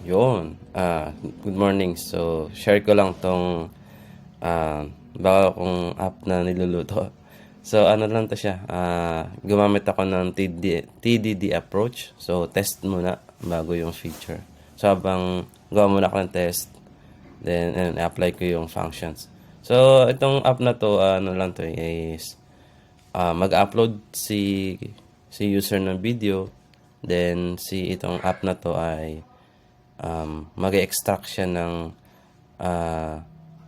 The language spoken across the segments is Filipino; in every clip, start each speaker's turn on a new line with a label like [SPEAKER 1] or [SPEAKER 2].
[SPEAKER 1] Yun, good morning. So, share ko lang tong bago kong app na niluluto. So, ano lang to siya. Gumamit ako ng TDD approach. So, test muna bago yung feature. So, habang gawa muna ako ng test, then apply ko yung functions. So, itong app na to, ano lang to is mag-upload si user ng video. Then, itong app na to ay mag-extract siya ng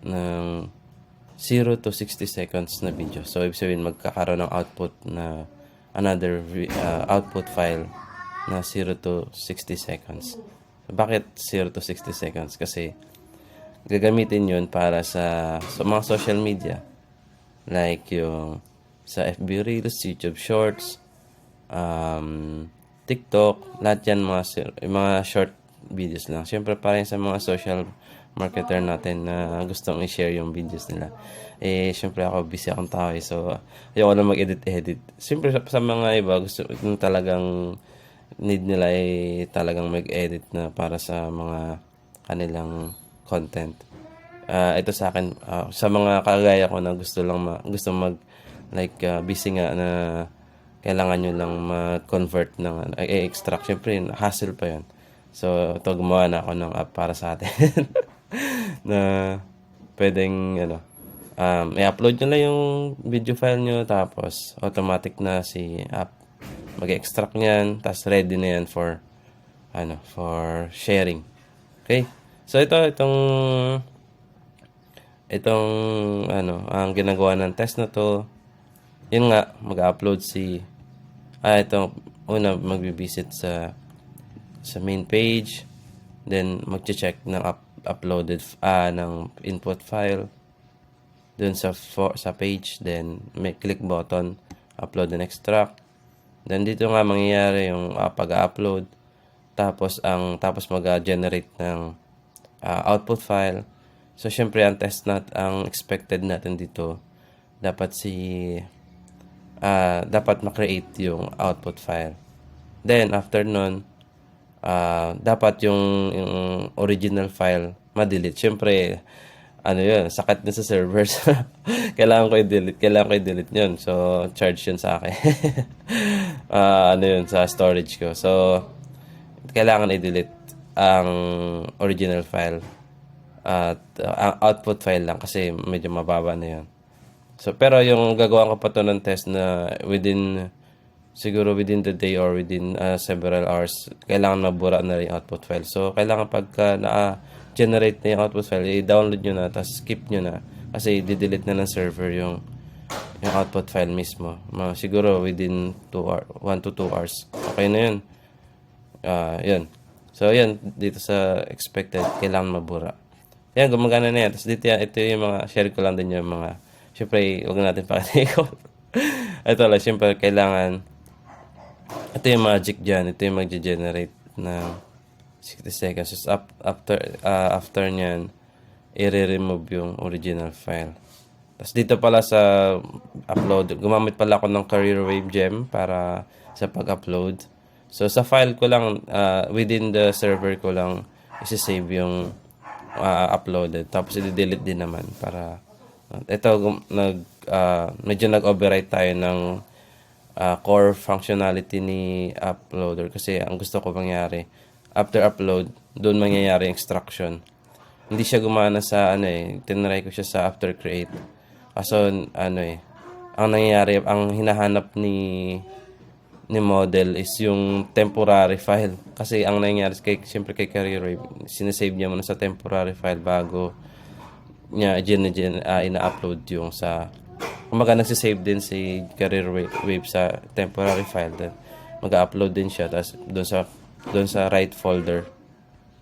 [SPEAKER 1] 0 to 60 seconds na video. So, ibig sabihin, magkakaroon ng output na output file na 0 to 60 seconds. Bakit 0 to 60 seconds? Kasi, gagamitin yun para sa mga social media. Like yung sa FB Reels, YouTube Shorts, TikTok, lahat yan mga short videos lang. Siyempre, parang sa mga social marketer natin na gustong i-share yung videos nila. Siyempre ako, busy akong tao So, ayoko na mag-edit-edit. Siyempre, sa mga iba, gusto yung talagang need nila talagang mag-edit na para sa mga kanilang content. Ito sa akin, sa mga kagaya ko na gusto busy nga na kailangan nyo lang mag-convert ng extract. Siyempre, hassle pa yun. So, ito gumawa na ako ng app para sa atin na pwedeng i-upload nyo lang yung video file nyo tapos automatic na si app mag-extract niyan tapos ready na yan for sharing. Okay? So, itong ang ginagawa ng test na to, yun nga, mag-upload ito, una, magbibisit sa main page, then magche-check ng uploaded ng input file dun sa page, then may click button, upload and extract. Then dito nga mangyayari yung pag-upload, tapos mag-generate ng output file. So syempre ang expected natin dito dapat ma-create yung output file. Then, after nun, dapat yung original file ma-delete. Siyempre, yun, sakat na sa servers. Kailangan ko i-delete yun. So, charge yun sa akin. Yun, sa storage ko. So, kailangan i-delete ang original file. At ang output file lang kasi medyo mababa na yun. So, pero yung gagawa ko pa to ng test na siguro within the day or within several hours, kailangan mabura na rin yung output file. So, kailangan pagka na-generate na yung output file, i-download nyo na, tapos skip nyo na. Kasi i-delete na ng server yung output file mismo. Siguro within 1 to 2 hours. Okay na yun. Yun. So, yun. Dito sa expected, kailangan mabura. Yan, gumagana na yan. Tapos dito yan, ito yung mga, share ko lang din yung mga, syempre, huwag natin pakikot. Ito lang, syempre, ito yung magic dyan. Ito yung mag-generate ng 60 seconds. So, after nyan, i-remove yung original file. Tapos dito pala sa upload, gumamit pala ako ng Career Wave Gem para sa pag-upload. So, sa file ko lang, within the server ko lang, isi-save yung uploaded. Tapos, i-delete din naman para ito, medyo nag-override tayo ng core functionality ni uploader kasi ang gusto ko mangyari after upload, doon mangyayari extraction. Hindi siya gumana sa tinry ko siya sa after create. Kaso ang nangyayari, ang hinahanap ni model is yung temporary file. Kasi ang nangyayari siyempre kay Career Wave, sinesave niya muna sa temporary file bago niya ina-upload yung kumbaga nagsisave din si Career Wave sa temporary file, then mag-upload din siya tapos doon sa right folder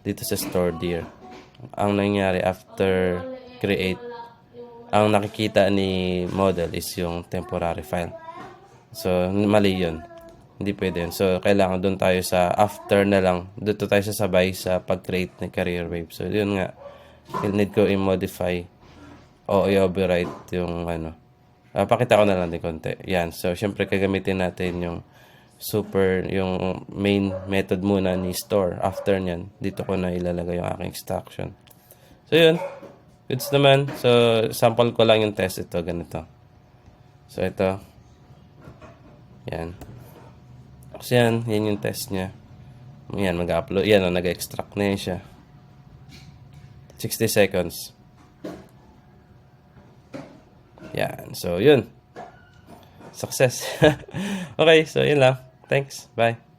[SPEAKER 1] dito sa stored here. Ang nangyari after create, ang nakikita ni model is yung temporary file. So mali yun, hindi pwede yun. So kailangan doon tayo sa after na lang, dito tayo sasabay sa pag-create ng Career Wave. So yun nga, need ko i-modify o i-overwrite yung pakita ko na lang din konti. Yan. So, syempre, gagamitin natin yung super, yung main method muna ni store. After nyan, dito ko na ilalagay yung aking extraction. So, yun. Goods naman. So, sample ko lang yung test ito. Ganito. So, ito. Yan. So, yan yung test niya. Yan, mag-upload. Yan, nag-extract na yan siya. 60 seconds. Yan. So, yun. Success. Okay, so yun lang. Thanks. Bye.